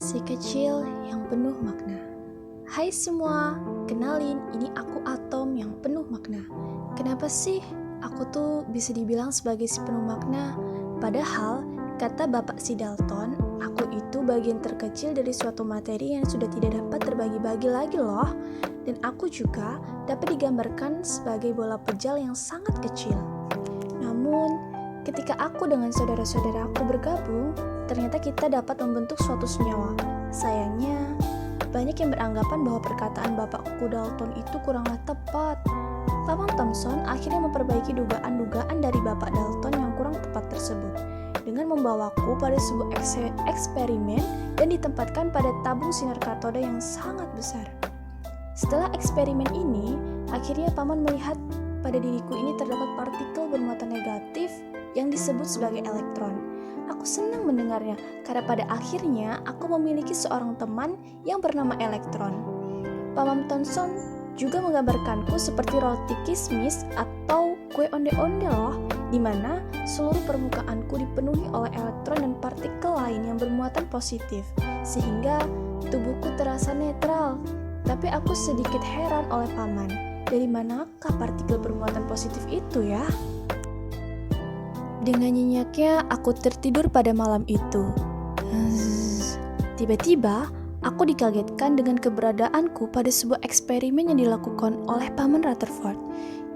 Si kecil yang penuh makna. Hai semua, kenalin ini aku Atom yang penuh makna. Kenapa sih aku tuh bisa dibilang sebagai si penuh makna? Padahal, kata Bapak si Dalton, aku itu bagian terkecil dari suatu materi yang sudah tidak dapat terbagi-bagi lagi loh. Dan aku juga dapat digambarkan sebagai bola pejal yang sangat kecil. Namun, ketika aku dengan saudara-saudaraku bergabung, ternyata kita dapat membentuk suatu senyawa. Sayangnya, banyak yang beranggapan bahwa perkataan Bapakku Dalton itu kuranglah tepat. Paman Thomson akhirnya memperbaiki dugaan-dugaan dari Bapak Dalton yang kurang tepat tersebut dengan membawaku pada sebuah eksperimen dan ditempatkan pada tabung sinar katoda yang sangat besar. Setelah eksperimen ini, akhirnya Paman melihat pada diriku ini terdapat partikel bermuatan negatif yang disebut sebagai elektron. Aku senang mendengarnya karena pada akhirnya aku memiliki seorang teman yang bernama elektron. Paman Thomson juga menggambarkanku seperti roti kismis atau kue onde-onde loh, di mana seluruh permukaanku dipenuhi oleh elektron dan partikel lain yang bermuatan positif, sehingga tubuhku terasa netral. Tapi aku sedikit heran oleh Paman, dari manakah partikel bermuatan positif itu ya? Dengan nyenyaknya, aku tertidur pada malam itu. Tiba-tiba, aku dikagetkan dengan keberadaanku pada sebuah eksperimen yang dilakukan oleh Paman Rutherford.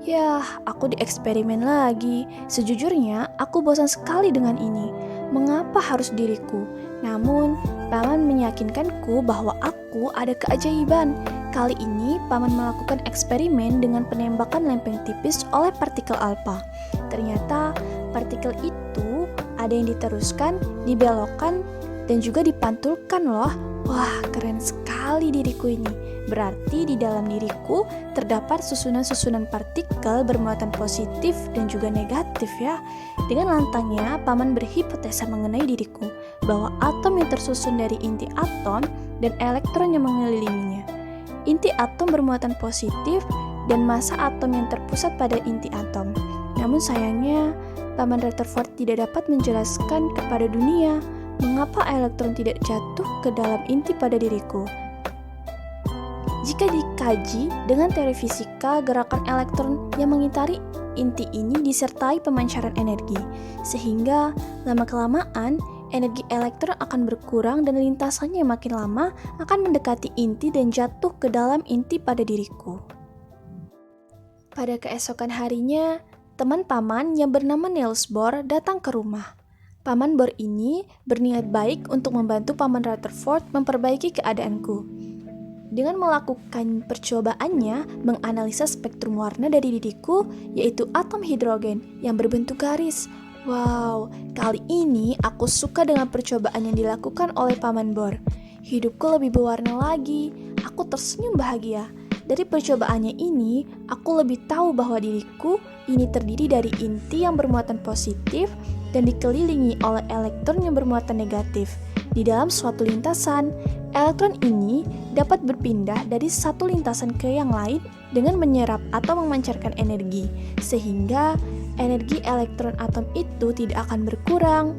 Yah, aku dieksperimen lagi. Sejujurnya, aku bosan sekali dengan ini. Mengapa harus diriku? Namun, Paman meyakinkanku bahwa aku ada keajaiban. Kali ini, Paman melakukan eksperimen dengan penembakan lempeng tipis oleh partikel alfa. Ternyata, partikel itu ada yang diteruskan, dibelokkan, dan juga dipantulkan loh. Wah, keren sekali diriku ini. Berarti di dalam diriku terdapat susunan-susunan partikel bermuatan positif dan juga negatif ya. Dengan lantangnya, Paman berhipotesa mengenai diriku bahwa atom yang tersusun dari inti atom dan elektron yang mengelilinginya. Inti atom bermuatan positif dan massa atom yang terpusat pada inti atom. Namun sayangnya, Paman Rutherford tidak dapat menjelaskan kepada dunia mengapa elektron tidak jatuh ke dalam inti pada diriku. Jika dikaji dengan teori fisika, gerakan elektron yang mengitari inti ini disertai pemancaran energi, sehingga lama-kelamaan energi elektron akan berkurang dan lintasannya makin lama akan mendekati inti dan jatuh ke dalam inti pada diriku. Pada keesokan harinya, teman Paman yang bernama Niels Bohr datang ke rumah. Paman Bohr ini berniat baik untuk membantu Paman Rutherford memperbaiki keadaanku. Dengan melakukan percobaannya menganalisa spektrum warna dari diriku, yaitu atom hidrogen yang berbentuk garis. Wow, kali ini aku suka dengan percobaan yang dilakukan oleh Paman Bohr. Hidupku lebih berwarna lagi, aku tersenyum bahagia. Dari percobaannya ini, aku lebih tahu bahwa diriku ini terdiri dari inti yang bermuatan positif dan dikelilingi oleh elektron yang bermuatan negatif. Di dalam suatu lintasan, elektron ini dapat berpindah dari satu lintasan ke yang lain dengan menyerap atau memancarkan energi, sehingga energi elektron atom itu tidak akan berkurang.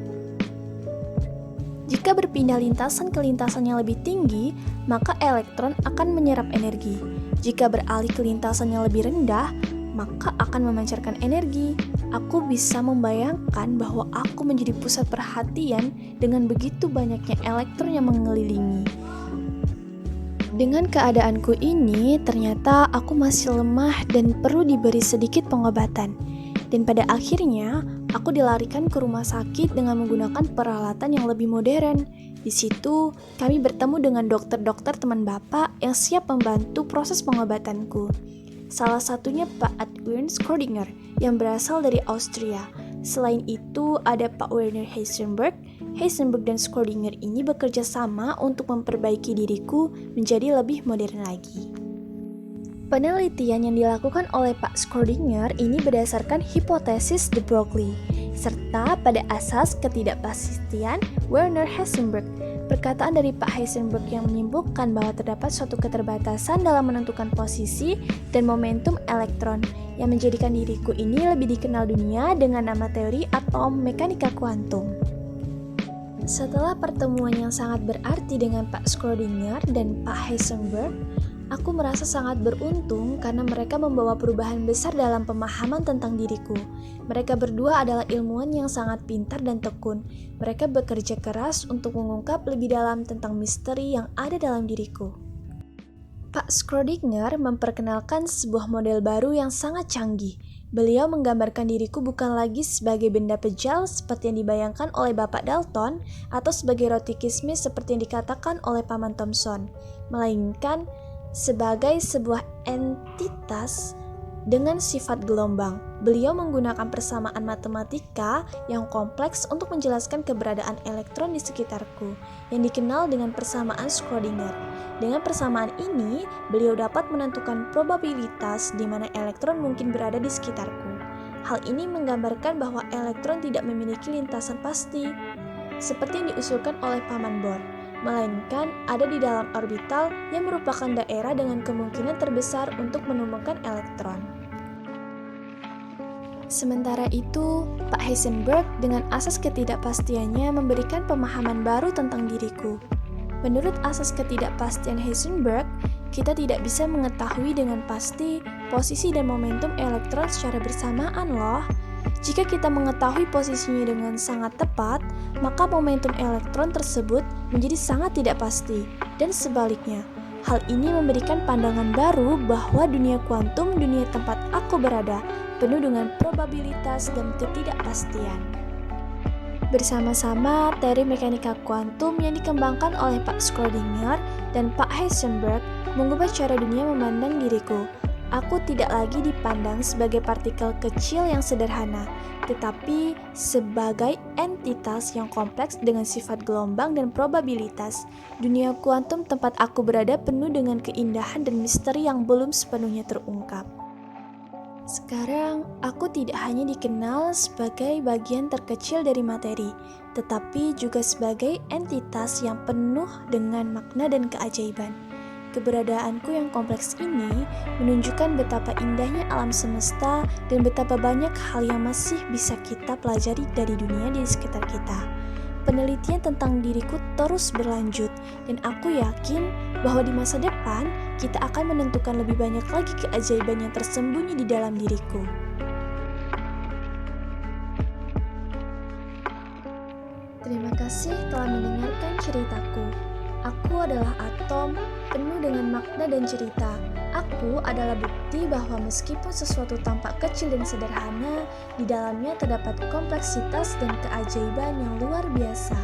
Jika berpindah lintasan ke lintasan yang lebih tinggi, maka elektron akan menyerap energi. Jika beralih ke lintasan yang lebih rendah, maka akan memancarkan energi. Aku bisa membayangkan bahwa aku menjadi pusat perhatian dengan begitu banyaknya elektron yang mengelilingi. Dengan keadaanku ini, ternyata aku masih lemah dan perlu diberi sedikit pengobatan. Dan pada akhirnya, aku dilarikan ke rumah sakit dengan menggunakan peralatan yang lebih modern. Di situ, kami bertemu dengan dokter-dokter teman Bapak yang siap membantu proses pengobatanku. Salah satunya Pak Edwin Schrödinger yang berasal dari Austria. Selain itu, ada Pak Werner Heisenberg. Heisenberg dan Schrödinger ini bekerja sama untuk memperbaiki diriku menjadi lebih modern lagi. Penelitian yang dilakukan oleh Pak Schrödinger ini berdasarkan hipotesis de Broglie, serta pada asas ketidakpastian Werner Heisenberg. Perkataan dari Pak Heisenberg yang menyimpulkan bahwa terdapat suatu keterbatasan dalam menentukan posisi dan momentum elektron yang menjadikan diriku ini lebih dikenal dunia dengan nama teori atom mekanika kuantum. Setelah pertemuan yang sangat berarti dengan Pak Schrödinger dan Pak Heisenberg, aku merasa sangat beruntung karena mereka membawa perubahan besar dalam pemahaman tentang diriku. Mereka berdua adalah ilmuwan yang sangat pintar dan tekun. Mereka bekerja keras untuk mengungkap lebih dalam tentang misteri yang ada dalam diriku. Pak Schrödinger memperkenalkan sebuah model baru yang sangat canggih. Beliau menggambarkan diriku bukan lagi sebagai benda pejal seperti yang dibayangkan oleh Bapak Dalton atau sebagai roti kismis seperti yang dikatakan oleh Paman Thomson, melainkan sebagai sebuah entitas dengan sifat gelombang. Beliau menggunakan persamaan matematika yang kompleks untuk menjelaskan keberadaan elektron di sekitarku, yang dikenal dengan persamaan Schrödinger. Dengan persamaan ini, beliau dapat menentukan probabilitas di mana elektron mungkin berada di sekitarku. Hal ini menggambarkan bahwa elektron tidak memiliki lintasan pasti, seperti yang diusulkan oleh Paman Bohr, melainkan ada di dalam orbital yang merupakan daerah dengan kemungkinan terbesar untuk menemukan elektron. Sementara itu, Pak Heisenberg dengan asas ketidakpastiannya memberikan pemahaman baru tentang diriku. Menurut asas ketidakpastian Heisenberg, kita tidak bisa mengetahui dengan pasti posisi dan momentum elektron secara bersamaan loh. Jika kita mengetahui posisinya dengan sangat tepat, maka momentum elektron tersebut menjadi sangat tidak pasti, dan sebaliknya. Hal ini memberikan pandangan baru bahwa dunia kuantum, dunia tempat aku berada, penuh dengan probabilitas dan ketidakpastian. Bersama-sama, teori mekanika kuantum yang dikembangkan oleh Pak Schrödinger dan Pak Heisenberg mengubah cara dunia memandang diriku. Aku tidak lagi dipandang sebagai partikel kecil yang sederhana, tetapi sebagai entitas yang kompleks dengan sifat gelombang dan probabilitas. Dunia kuantum tempat aku berada penuh dengan keindahan dan misteri yang belum sepenuhnya terungkap. Sekarang, aku tidak hanya dikenal sebagai bagian terkecil dari materi, tetapi juga sebagai entitas yang penuh dengan makna dan keajaiban. Keberadaanku yang kompleks ini menunjukkan betapa indahnya alam semesta dan betapa banyak hal yang masih bisa kita pelajari dari dunia di sekitar kita. Penelitian tentang diriku terus berlanjut, dan aku yakin bahwa di masa depan kita akan menentukan lebih banyak lagi keajaiban yang tersembunyi di dalam diriku. Terima kasih telah mendengarkan ceritaku. Aku adalah atom penuh dengan makna dan cerita. Aku adalah bukti bahwa meskipun sesuatu tampak kecil dan sederhana, di dalamnya terdapat kompleksitas dan keajaiban yang luar biasa.